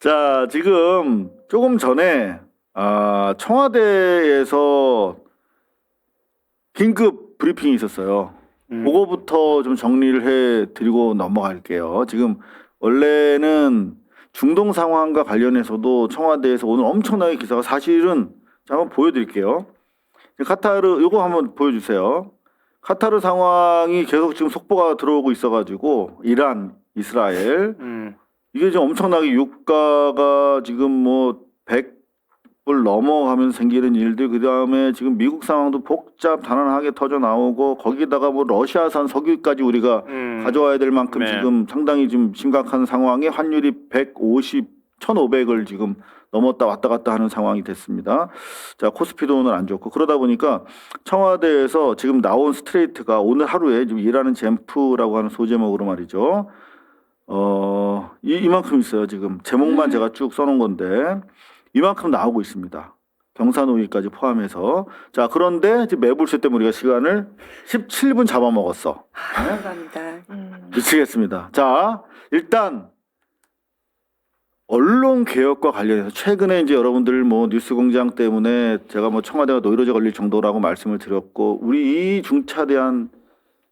자, 지금 조금 전에 청와대에서 긴급 브리핑이 있었어요. 그거부터 좀 정리를 해드리고 넘어갈게요. 지금 원래는 중동 상황과 관련해서도 청와대에서 오늘 엄청나게 기사가 사실은 자, 한번 보여드릴게요. 카타르 이거 한번 보여주세요. 카타르 상황이 계속 지금 속보가 들어오고 있어가지고 이란, 이스라엘 이게 지금 엄청나게 유가가 지금 뭐 100불 넘어가면서 생기는 일들, 그 다음에 지금 미국 상황도 복잡 단단하게 터져 나오고 거기다가 뭐 러시아산 석유까지 우리가 가져와야 될 만큼 네. 지금 상당히 지금 심각한 상황에 환율이 150, 1,500을 지금 넘었다 왔다 갔다 하는 상황이 됐습니다. 자, 코스피도 오늘 안 좋고 그러다 보니까 청와대에서 지금 나온 스트레이트가 오늘 하루에 지금 일하는 젠프라고 하는 소제목으로 말이죠. 이만큼 있어요. 지금 제목만 제가 쭉 써놓은 건데 이만큼 나오고 있습니다. 경사노위까지 포함해서. 자, 그런데 지금 매불쇼 때문에 우리가 시간을 17분 잡아먹었어. 감사합니다. 미치겠습니다. 자, 일단 언론 개혁과 관련해서 최근에 이제 여러분들 뭐 뉴스공장 때문에 제가 뭐 청와대가 노이로제 걸릴 정도라고 말씀을 드렸고, 우리 이 중차대한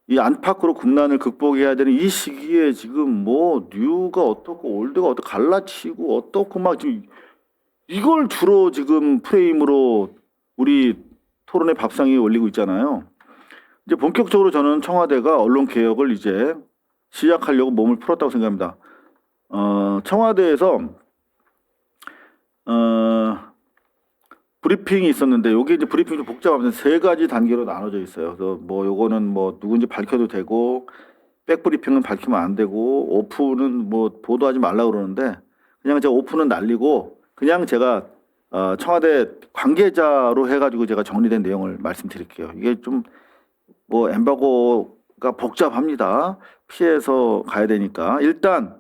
이 안팎으로 국난을 극복해야 되는 이 시기에 지금 뭐 뉴가 어떻고 올드가 어떻고 갈라치고 어떻고 막 지금 이걸 주로 지금 프레임으로 우리 토론의 밥상에 올리고 있잖아요. 이제 본격적으로 저는 청와대가 언론 개혁을 이제 시작하려고 몸을 풀었다고 생각합니다. 청와대에서 브리핑이 있었는데 요게 이제 브리핑이 좀 복잡하면 세 가지 단계로 나눠져 있어요. 그래서 뭐 요거는 뭐 누군지 밝혀도 되고 백브리핑은 밝히면 안 되고 오픈은 뭐 보도하지 말라 그러는데 그냥 제가 오픈은 날리고 그냥 제가 청와대 관계자로 해가지고 제가 정리된 내용을 말씀드릴게요. 이게 좀 뭐 엠바고가 복잡합니다. 피해서 가야 되니까. 일단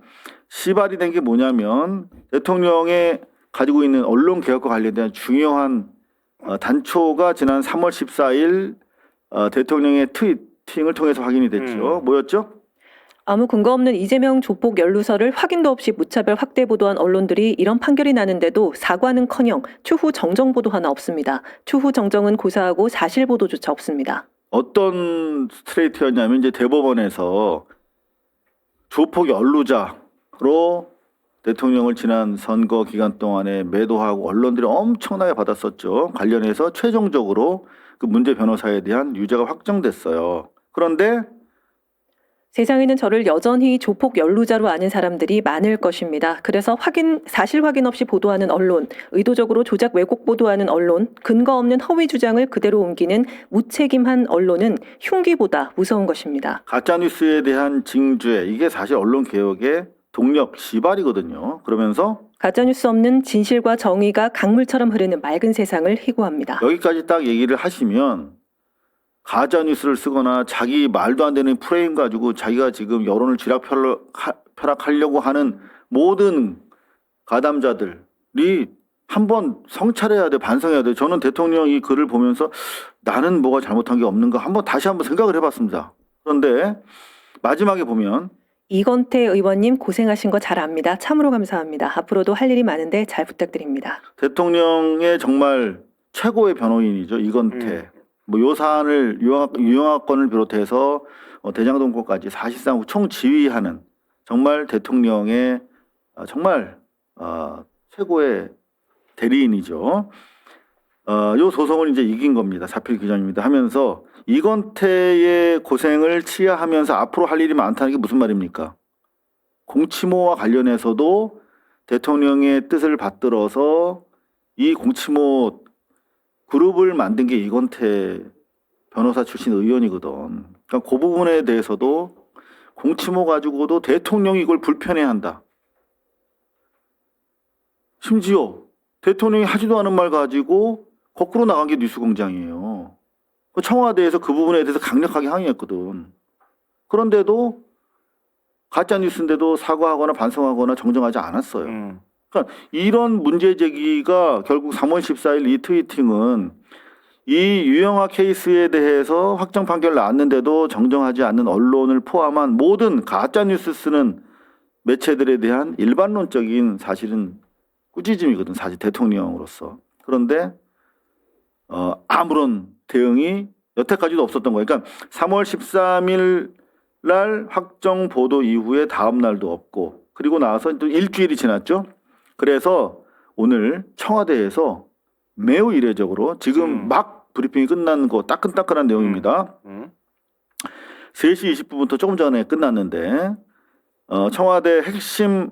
시발이 된 게 뭐냐면 대통령의 가지고 있는 언론 개혁과 관련된 중요한 단초가 지난 3월 14일 대통령의 트위팅을 통해서 확인이 됐죠. 뭐였죠? 아무 근거 없는 이재명 조폭 연루설을 확인도 없이 무차별 확대 보도한 언론들이 이런 판결이 나는데도 사과는커녕 추후 정정 보도 하나 없습니다. 추후 정정은 고사하고 사실 보도조차 없습니다. 어떤 스트레이트였냐면 이제 대법원에서 조폭 연루자로 대통령을 지난 선거 기간 동안에 매도하고 언론들이 엄청나게 받았었죠. 관련해서 최종적으로 그 문제 변호사에 대한 유죄가 확정됐어요. 그런데 세상에는 저를 여전히 조폭 연루자로 아는 사람들이 많을 것입니다. 그래서 사실 확인 없이 보도하는 언론, 의도적으로 조작 왜곡 보도하는 언론, 근거 없는 허위 주장을 그대로 옮기는 무책임한 언론은 흉기보다 무서운 것입니다. 가짜뉴스에 대한 징죄, 이게 사실 언론 개혁의 동력, 시발이거든요. 그러면서 가짜뉴스 없는 진실과 정의가 강물처럼 흐르는 맑은 세상을 희구합니다. 여기까지 딱 얘기를 하시면 가짜뉴스를 쓰거나 자기 말도 안 되는 프레임 가지고 자기가 지금 여론을 쥐락펴락하려고 하는 모든 가담자들이 한번 성찰해야 돼, 반성해야 돼. 저는 대통령 이 글을 보면서 나는 뭐가 잘못한 게 없는가 다시 한번 생각을 해봤습니다. 그런데 마지막에 보면 이건태 의원님 고생하신 거 잘 압니다. 참으로 감사합니다. 앞으로도 할 일이 많은데 잘 부탁드립니다. 대통령의 정말 최고의 변호인이죠. 이건태. 뭐 요 사안을 유영하건을 비롯해서 대장동권까지 사실상 총지휘하는 정말 대통령의 정말 최고의 대리인이죠. 요 소송을 이제 이긴 겁니다. 사필 규정입니다. 하면서 이건태의 고생을 치하하면서 앞으로 할 일이 많다는 게 무슨 말입니까? 공치모와 관련해서도 대통령의 뜻을 받들어서 이 공치모 그룹을 만든 게 이건태 변호사 출신 의원이거든. 그러니까 그 부분에 대해서도 공치모 가지고도 대통령이 이걸 불편해한다. 심지어 대통령이 하지도 않은 말 가지고 거꾸로 나간 게 뉴스공장이에요. 청와대에서 그 부분에 대해서 강력하게 항의했거든. 그런데도 가짜뉴스인데도 사과하거나 반성하거나 정정하지 않았어요. 그러니까 이런 문제 제기가 결국 3월 14일 이 트위팅은 이 유영하 케이스에 대해서 확정 판결 나왔는데도 정정하지 않는 언론을 포함한 모든 가짜뉴스 쓰는 매체들에 대한 일반론적인 사실은 꾸짖음이거든, 사실 대통령으로서. 그런데 아무런 대응이 여태까지도 없었던 거예요. 그러니까 3월 13일 날 확정 보도 이후에 다음 날도 없고, 그리고 나서 또 일주일이 지났죠. 그래서 오늘 청와대에서 매우 이례적으로 지금 막 브리핑이 끝난 거 따끈따끈한 내용입니다. 3시 20분부터 조금 전에 끝났는데 청와대 핵심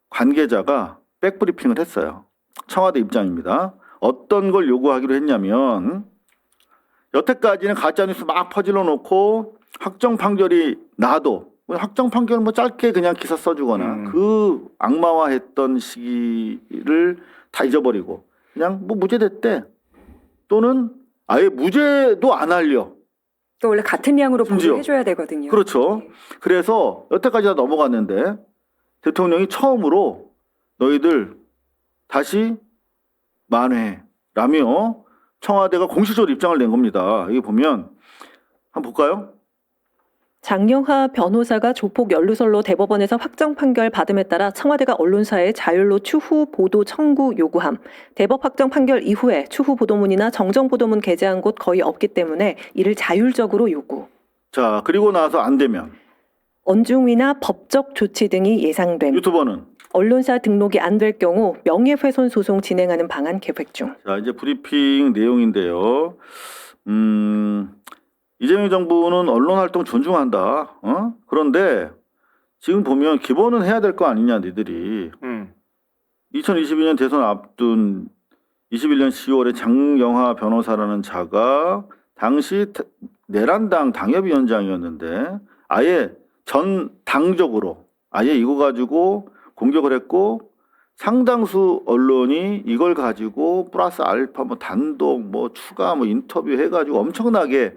관계자가 백브리핑을 했어요. 청와대 입장입니다. 어떤 걸 요구하기로 했냐면, 여태까지는 가짜뉴스 막 퍼질러 놓고 확정 판결이 나도, 확정 판결은 뭐 짧게 그냥 기사 써주거나 그 악마화했던 시기를 다 잊어버리고 그냥 뭐 무죄됐대, 또는 아예 무죄도 안 하려. 또 원래 같은 양으로 심지어. 보도해줘야 되거든요. 그렇죠. 그래서 여태까지 다 넘어갔는데 대통령이 처음으로 너희들 다시 만회라며 청와대가 공식적으로 입장을 낸 겁니다. 여기 보면 한번 볼까요? 장영하 변호사가 조폭 연루설로 대법원에서 확정 판결 받음에 따라 청와대가 언론사에 자율로 추후 보도 청구 요구함. 대법 확정 판결 이후에 추후 보도문이나 정정 보도문 게재한 곳 거의 없기 때문에 이를 자율적으로 요구. 자, 그리고 나서 안 되면 언중위나 법적 조치 등이 예상됨. 유튜버는 언론사 등록이 안 될 경우 명예훼손 소송 진행하는 방안 계획 중. 자, 이제 브리핑 내용인데요. 이재명 정부는 언론 활동 존중한다. 그런데 지금 보면 기본은 해야 될 거 아니냐, 니들이. 2022년 대선 앞둔 21년 10월에 장영하 변호사라는 자가 당시 내란당 당협위원장이었는데 아예 전 당적으로 아예 이거 가지고 공격을 했고, 상당수 언론이 이걸 가지고 플러스 알파 뭐 단독 뭐 추가 뭐 인터뷰 해가지고 엄청나게,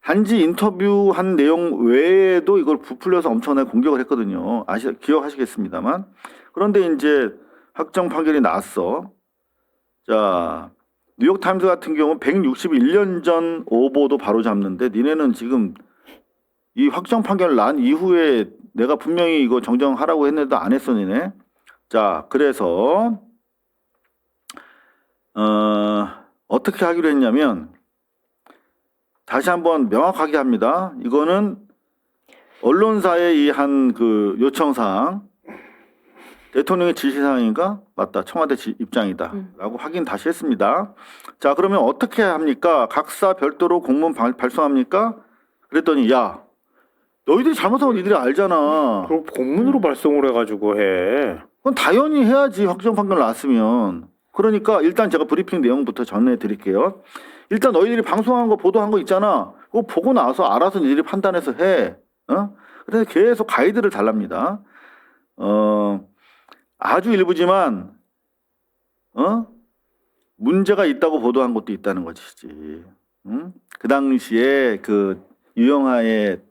단지 인터뷰한 내용 외에도 이걸 부풀려서 엄청나게 공격을 했거든요. 기억하시겠습니다만. 그런데 이제 확정 판결이 났어. 자, 뉴욕타임스 같은 경우 161년 전 오보도 바로 잡는데, 니네는 지금 이 확정 판결 난 이후에 내가 분명히 이거 정정하라고 했는데도 안 했어, 니네. 자, 그래서 어떻게 하기로 했냐면, 다시 한번 명확하게 합니다. 이거는 언론사의 이 한 그 요청사항, 대통령의 지시사항인가? 맞다. 청와대 입장이다. 라고 확인 다시 했습니다. 자, 그러면 어떻게 합니까? 각사 별도로 공문 발송합니까? 그랬더니, 야, 너희들이 잘못한 건 니들이 알잖아. 그럼 공문으로 발송을 해가지고 해. 그건 당연히 해야지, 확정 판결 났으면. 그러니까 일단 제가 브리핑 내용부터 전해드릴게요. 일단 너희들이 방송한 거, 보도한 거 있잖아. 그거 보고 나서 알아서 니들이 판단해서 해. 그래서 계속 가이드를 달랍니다. 아주 일부지만 문제가 있다고 보도한 것도 있다는 것이지. 그 당시에 그 유영하의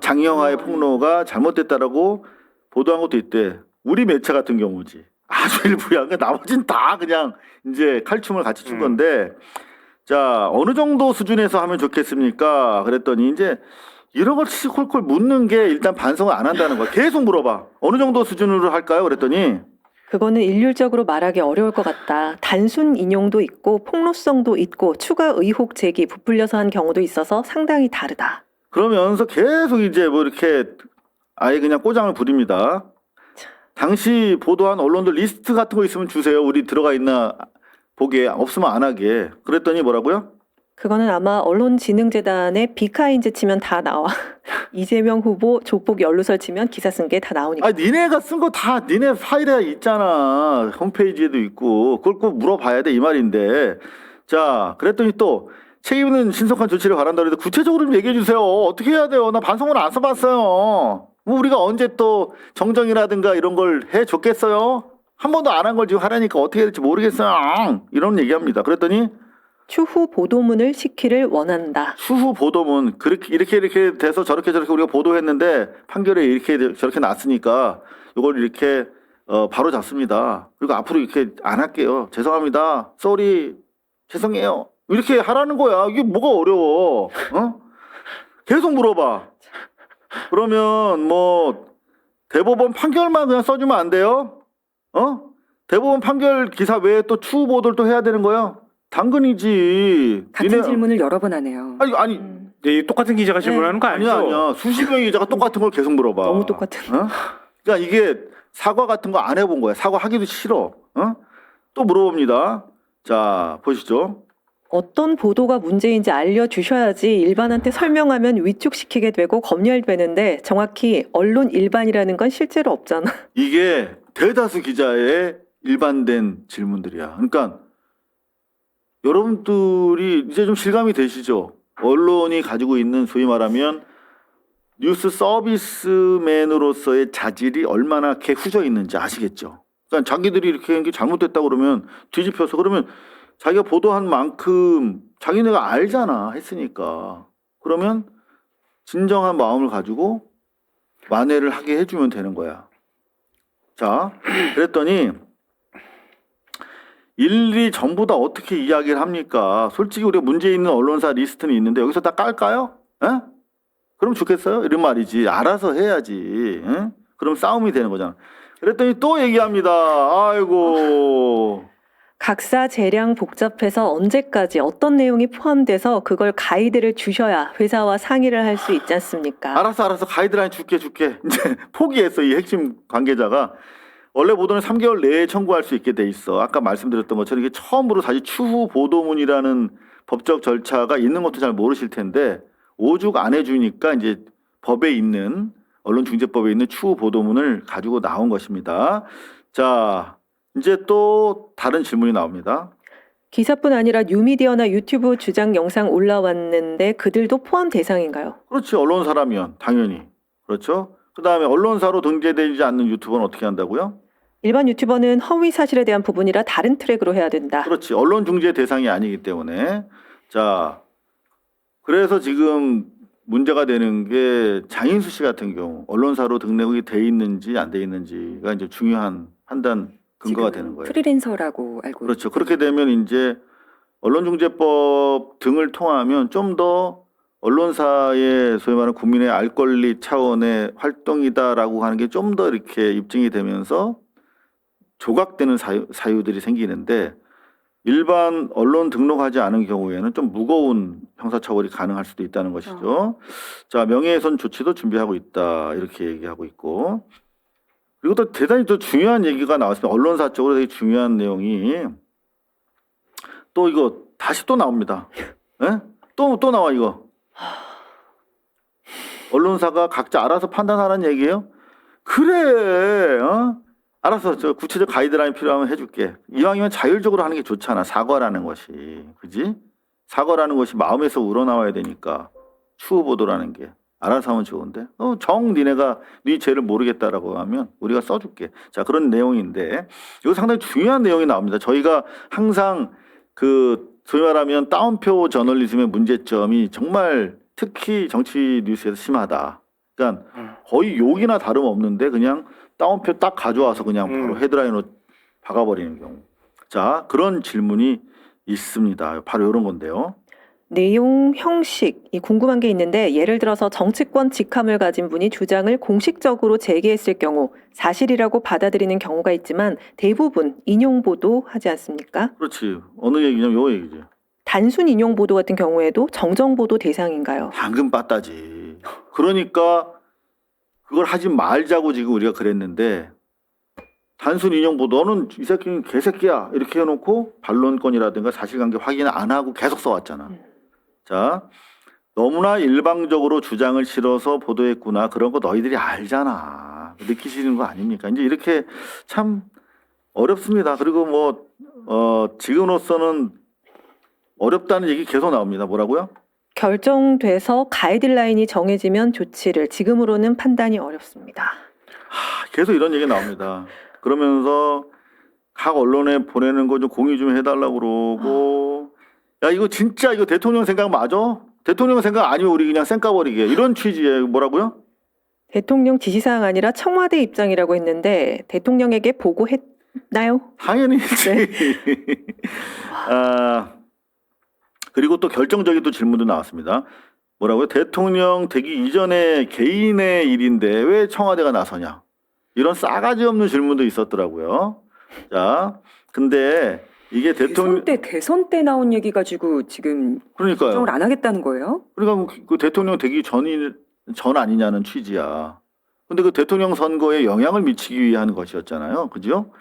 장영하의 폭로가 잘못됐다라고 보도한 것도 있대. 우리 매체 같은 경우지. 아주 일부야. 그러니까 나머지는 다 그냥 이제 칼춤을 같이 춘 건데, 자, 어느 정도 수준에서 하면 좋겠습니까? 그랬더니 이제 이런 걸 콜콜 묻는 게 일단 반성을 안 한다는 거야. 계속 물어봐. 어느 정도 수준으로 할까요? 그랬더니 그거는 일률적으로 말하기 어려울 것 같다. 단순 인용도 있고 폭로성도 있고 추가 의혹 제기, 부풀려서 한 경우도 있어서 상당히 다르다. 그러면서 계속 이제 뭐 이렇게 아예 그냥 꼬장을 부립니다. 당시 보도한 언론들 리스트 같은 거 있으면 주세요. 우리 들어가 있나 보게. 없으면 안 하게. 그랬더니 뭐라고요? 그거는 아마 언론진흥재단의 비카인즈 치면 다 나와. 이재명 후보 조폭 연루설 치면 기사 쓴 게 다 나오니까. 아, 니네가 쓴 거 다 니네 파일에 있잖아. 홈페이지에도 있고. 그걸 꼭 물어봐야 돼, 이 말인데. 자, 그랬더니 또 책임 있는 신속한 조치를 바란다 그래도 구체적으로 좀 얘기해 주세요. 어떻게 해야 돼요? 나 반성문 안 써봤어요. 뭐 우리가 언제 또 정정이라든가 이런 걸 해줬겠어요? 한 번도 안 한 걸 지금 하라니까 어떻게 해야 될지 모르겠어요. 이런 얘기합니다. 그랬더니 추후 보도문을 시키를 원한다. 추후 보도문 이렇게 돼서 저렇게 우리가 보도했는데 판결에 이렇게 저렇게 났으니까 이걸 이렇게 바로 잡습니다. 그리고 앞으로 이렇게 안 할게요. 죄송합니다. 쏘리 죄송해요. 이렇게 하라는 거야. 이게 뭐가 어려워? 계속 물어봐. 그러면 뭐 대법원 판결만 그냥 써주면 안 돼요? 대법원 판결 기사 외에 또 추후 보도를 또 해야 되는 거예요? 당근이지. 같은 질문을 여러 번 하네요. 아니 이 똑같은 기자가 질문하는 거 아니죠? 아니야. 수십 명의 기자가 똑같은 걸 계속 물어봐. 너무 똑같은. 그러니까 이게 사과 같은 거 안 해본 거야. 사과하기도 싫어. 또 물어봅니다. 자, 보시죠. 어떤 보도가 문제인지 알려주셔야지 일반한테 설명하면 위축시키게 되고 검열되는데 정확히 언론 일반이라는 건 실제로 없잖아. 이게 대다수 기자의 일반된 질문들이야. 그러니까 여러분들이 이제 좀 실감이 되시죠? 언론이 가지고 있는 소위 말하면 뉴스 서비스맨으로서의 자질이 얼마나 개후져 있는지 아시겠죠? 그러니까 자기들이 이렇게 한 게 잘못됐다고 그러면 뒤집혀서 그러면 자기가 보도한 만큼 자기네가 알잖아 했으니까 그러면 진정한 마음을 가지고 만회를 하게 해주면 되는 거야. 자, 그랬더니 일일이 전부 다 어떻게 이야기를 합니까? 솔직히 우리가 문제 있는 언론사 리스트는 있는데 여기서 다 깔까요? 에? 그럼 좋겠어요? 이런 말이지. 알아서 해야지. 에? 그럼 싸움이 되는 거잖아. 그랬더니 또 얘기합니다. 아이고. 각사 재량 복잡해서 언제까지 어떤 내용이 포함돼서 그걸 가이드를 주셔야 회사와 상의를 할 수 있지 않습니까? 알았어. 가이드라인 줄게. 이제 포기했어. 이 핵심 관계자가. 원래 보도는 3개월 내에 청구할 수 있게 돼 있어. 아까 말씀드렸던 것처럼 이게 처음으로 다시 추후 보도문이라는 법적 절차가 있는 것도 잘 모르실 텐데 오죽 안 해주니까 이제 법에 있는 언론중재법에 있는 추후 보도문을 가지고 나온 것입니다. 자, 이제 또 다른 질문이 나옵니다. 기사뿐 아니라 뉴미디어나 유튜브 주장 영상 올라왔는데 그들도 포함 대상인가요? 그렇지. 언론사라면 당연히. 그렇죠. 그 다음에 언론사로 등재되지 않는 유튜버는 어떻게 한다고요? 일반 유튜버는 허위 사실에 대한 부분이라 다른 트랙으로 해야 된다. 그렇지. 언론 중재 대상이 아니기 때문에. 자, 그래서 지금 문제가 되는 게 장인수 씨 같은 경우 언론사로 등록이 돼 있는지 안 돼 있는지가 이제 중요한 판단 근거가 되는 거예요. 프리랜서라고 알고 그렇죠. 그렇게 되면 이제 언론중재법 등을 통하면 좀 더 언론사의 소위 말하는 국민의 알 권리 차원의 활동이다라고 하는 게 좀 더 이렇게 입증이 되면서 조각되는 사유들이 생기는데 일반 언론 등록하지 않은 경우에는 좀 무거운 형사처벌이 가능할 수도 있다는 것이죠. 자, 명예훼손 조치도 준비하고 있다 이렇게 얘기하고 있고 그리고 또 대단히 또 중요한 얘기가 나왔습니다. 언론사 쪽으로 되게 중요한 내용이 또 이거 다시 또 나옵니다. 예? 또 나와 이거. 언론사가 각자 알아서 판단하라는 얘기예요? 그래. 알았어. 저 구체적 가이드라인 필요하면 해줄게. 이왕이면 자율적으로 하는 게 좋잖아. 사과라는 것이. 그지? 사과라는 것이 마음에서 우러나와야 되니까. 추후 보도라는 게. 알아서 하면 좋은데. 니네가 네 죄를 모르겠다라고 하면 우리가 써줄게. 자, 그런 내용인데. 이거 상당히 중요한 내용이 나옵니다. 저희가 항상 소위 말하면 따옴표 저널리즘의 문제점이 정말 특히 정치 뉴스에서 심하다. 그러니까 거의 욕이나 다름없는데 그냥 따옴표 딱 가져와서 그냥 바로 헤드라인으로 박아버리는 경우. 자, 그런 질문이 있습니다. 바로 이런 건데요. 내용, 형식, 이 궁금한 게 있는데 예를 들어서 정치권 직함을 가진 분이 주장을 공식적으로 제기했을 경우 사실이라고 받아들이는 경우가 있지만 대부분 인용 보도 하지 않습니까? 그렇지. 어느 얘기냐면 요 얘기지. 단순 인용 보도 같은 경우에도 정정 보도 대상인가요? 당근 빠따지. 그러니까 그걸 하지 말자고 지금 우리가 그랬는데 단순 인용 보도 너는 이 새끼는 개새끼야 이렇게 해놓고 반론권이라든가 사실관계 확인 안 하고 계속 써왔잖아. 자, 너무나 일방적으로 주장을 실어서 보도했구나. 그런 거 너희들이 알잖아. 느끼시는 거 아닙니까? 이제 이렇게 참 어렵습니다. 그리고 지금으로서는 어렵다는 얘기 계속 나옵니다. 뭐라고요? 결정돼서 가이드라인이 정해지면 조치를 지금으로는 판단이 어렵습니다. 계속 이런 얘기 나옵니다. 그러면서 각 언론에 보내는 거 좀 공유 좀 해달라고 그러고 야 이거 진짜 이거 대통령 생각 맞아? 대통령 생각 아니면 우리 그냥 쌩까버리게 이런 취지에 뭐라고요? 대통령 지시사항 아니라 청와대 입장이라고 했는데 대통령에게 보고했나요? 당연히 했지. 그리고 또 결정적인 또 질문도 나왔습니다. 뭐라고요? 대통령 되기 이전에 개인의 일인데 왜 청와대가 나서냐? 이런 싸가지 없는 질문도 있었더라고요. 자, 근데 이게 대통령 대선 때 나온 얘기 가지고 지금 그러니까요. 결정을 안 하겠다는 거예요? 그러니까 그 대통령 되기 전 아니냐는 취지야. 근데 그 대통령 선거에 영향을 미치기 위한 것이었잖아요. 그죠?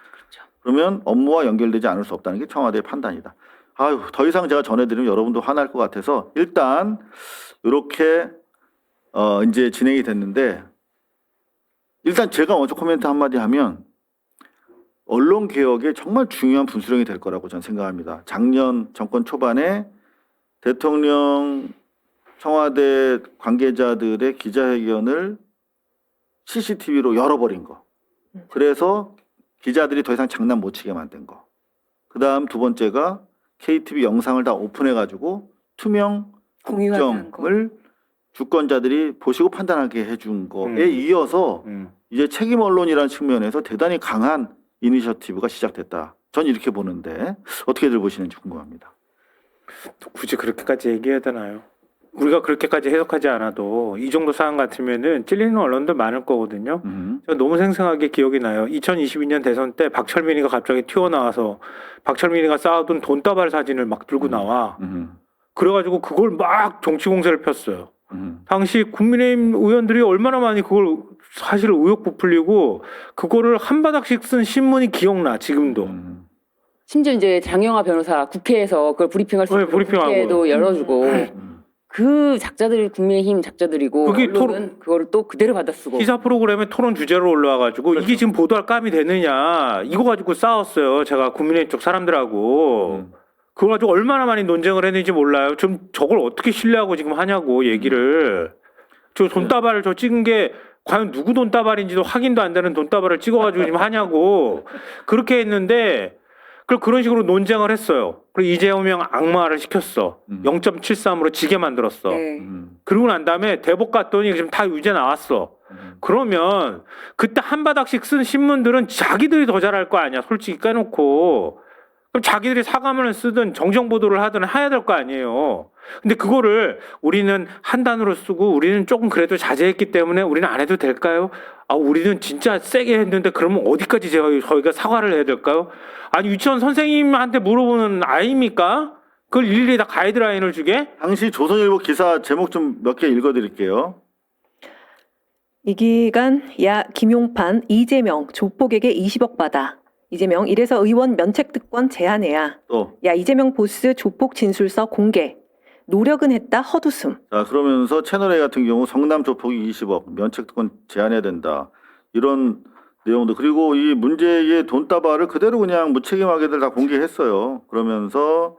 그러면 업무와 연결되지 않을 수 없다는 게 청와대의 판단이다. 아유, 더 이상 제가 전해드리면 여러분도 화날 것 같아서 일단 이렇게 이제 진행이 됐는데 일단 제가 먼저 코멘트 한마디 하면 언론 개혁에 정말 중요한 분수령이 될 거라고 저는 생각합니다. 작년 정권 초반에 대통령 청와대 관계자들의 기자회견을 CCTV로 열어버린 거. 그래서 기자들이 더 이상 장난 못 치게 만든 거. 그 다음 두 번째가 KTV 영상을 다 오픈해가지고 투명 공유하게 한 거. 국정을 주권자들이 보시고 판단하게 해준 거에 이어서 이제 책임 언론이라는 측면에서 대단히 강한 이니셔티브가 시작됐다. 전 이렇게 보는데 어떻게들 보시는지 궁금합니다. 굳이 그렇게까지 얘기해야 되나요? 우리가 그렇게까지 해석하지 않아도 이 정도 사안 같으면은 찔리는 언론들 많을 거거든요. 제가 너무 생생하게 기억이 나요. 2022년 대선 때 박철민이가 갑자기 튀어나와서 박철민이가 쌓아둔 돈다발 사진을 막 들고 나와. 그래가지고 그걸 막 정치 공세를 폈어요. 당시 국민의힘 의원들이 얼마나 많이 그걸 사실 의혹 부풀리고 그거를 한 바닥씩 쓴 신문이 기억나 지금도. 심지어 이제 장영하 변호사 국회에서 그걸 브리핑할 수 네, 있는 브리핑하고. 국회도 열어주고 그 작자들이 국민의힘 작자들이고 그게 언론은 그거를 또 그대로 받아쓰고 기사 프로그램에 토론 주제로 올라와가지고 이게 지금 보도할 감이 되느냐 이거 가지고 싸웠어요. 제가 국민의힘 쪽 사람들하고 그거 가지고 얼마나 많이 논쟁을 했는지 몰라요. 좀 저걸 어떻게 신뢰하고 지금 하냐고 얘기를. 저 돈다발을 저 찍은 게 과연 누구 돈다발인지도 확인도 안 되는 돈다발을 찍어가지고 지금 하냐고 그렇게 했는데 그런 식으로 논쟁을 했어요. 그리고 이재명 악마를 시켰어. 0.73으로 지게 만들었어. 네. 그러고 난 다음에 대법 갔더니 지금 다 유죄 나왔어. 그러면 그때 한 바닥씩 쓴 신문들은 자기들이 더 잘할 거 아니야. 솔직히 까놓고. 그럼 자기들이 사과문을 쓰든 정정 보도를 하든 해야 될 거 아니에요. 근데 그거를 우리는 한 단어로 쓰고 우리는 조금 그래도 자제했기 때문에 우리는 안 해도 될까요? 아, 우리는 진짜 세게 했는데 그러면 어디까지 저희가 사과를 해야 될까요? 아니, 유치원 선생님한테 물어보는 아이입니까? 그걸 일일이 다 가이드라인을 주게? 당시 조선일보 기사 제목 좀 몇 개 읽어드릴게요. 이 기간 야 김용판 이재명 조폭에게 20억 받아. 이재명 이래서 의원 면책 특권 제한해야. 또 야 이재명 보스 조폭 진술서 공개. 노력은 했다 헛웃음. 자, 그러면서 채널A 같은 경우 성남 조폭이 20억 면책특권 제한해야 된다. 이런 내용도 그리고 이 문제의 돈다발을 그대로 그냥 무책임하게들 다 공개했어요. 그러면서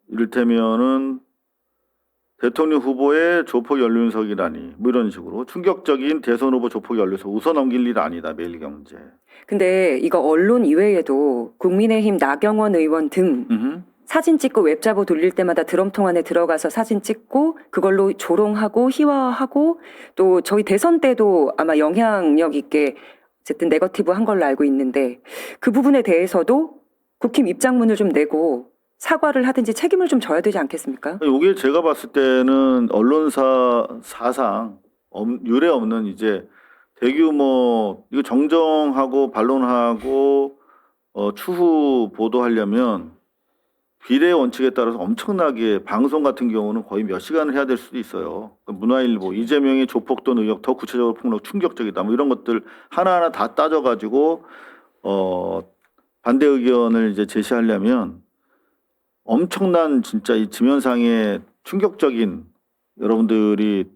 이를테면은 대통령 후보의 조폭 연륜석이라니 뭐 이런 식으로 충격적인 대선 후보 조폭 연륜석 웃어 넘길 일 아니다. 매일경제. 근데 이거 언론 이외에도 국민의힘 나경원 의원 등 사진 찍고 웹자보 돌릴 때마다 드럼통 안에 들어가서 사진 찍고 그걸로 조롱하고 희화화하고 또 저희 대선 때도 아마 영향력 있게 어쨌든 네거티브 한 걸로 알고 있는데 그 부분에 대해서도 국힘 입장문을 좀 내고 사과를 하든지 책임을 좀 져야 되지 않겠습니까? 이게 제가 봤을 때는 언론사 사상 유례 없는 이제 대규모 이거 정정하고 반론하고 추후 보도하려면 비례 원칙에 따라서 엄청나게 방송 같은 경우는 거의 몇 시간을 해야 될 수도 있어요. 문화일보 이재명의 조폭돈 의혹 더 구체적으로 폭로 충격적이다. 뭐 이런 것들 하나하나 다 따져가지고 반대 의견을 이제 제시하려면 엄청난 진짜 이 지면상의 충격적인 여러분들이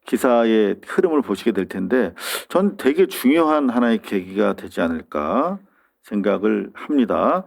기사의 흐름을 보시게 될 텐데 전 되게 중요한 하나의 계기가 되지 않을까 생각을 합니다.